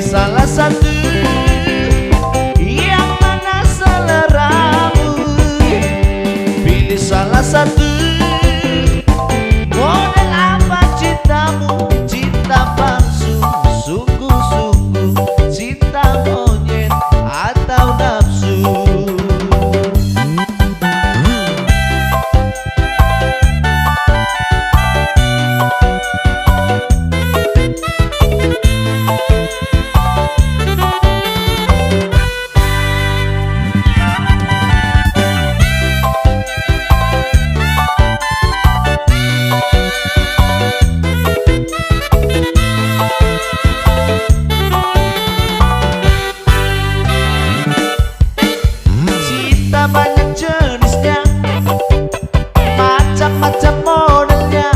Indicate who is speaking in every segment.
Speaker 1: salah satu yang mana seleramu. Pilih salah satu. Model apa cintamu? Cinta palsu, sungguh-sungguh, cinta monyet atau nafsu? Banyak jenisnya, macam-macam modelnya.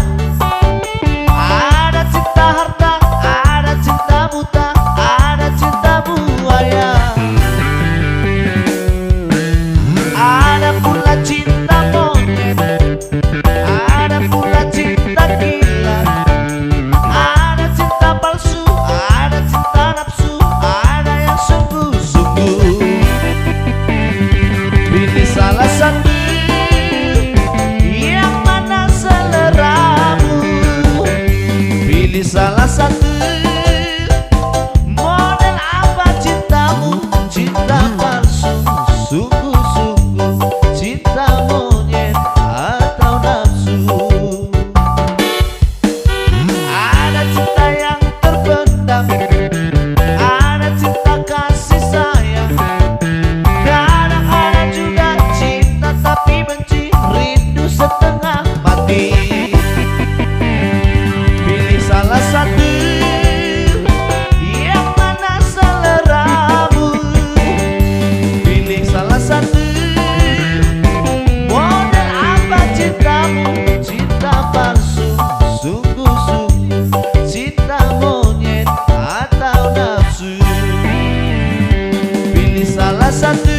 Speaker 1: Ada cinta harta, ada cinta buta, ada cinta buaya. Ada pula cinta monyet, ada pula cinta gila. Ada cinta palsu, ada cinta nafsu, ada yang sungguh-sungguh. Pilih salah satu, yang mana seleramu. Pilih salah satu. Model apa cintamu? Cinta palsu, sungguh-sungguh, cinta monyet atau nafsu? Ada cinta yang terpendam, ada cinta kasih sayang. Tapi benci, rindu setengah mati. Pilih salah satu, yang mana seleramu. Pilih salah satu. Model apa cintamu? Cinta palsu, sungguh-sungguh, cinta monyet atau nafsu? Pilih salah satu.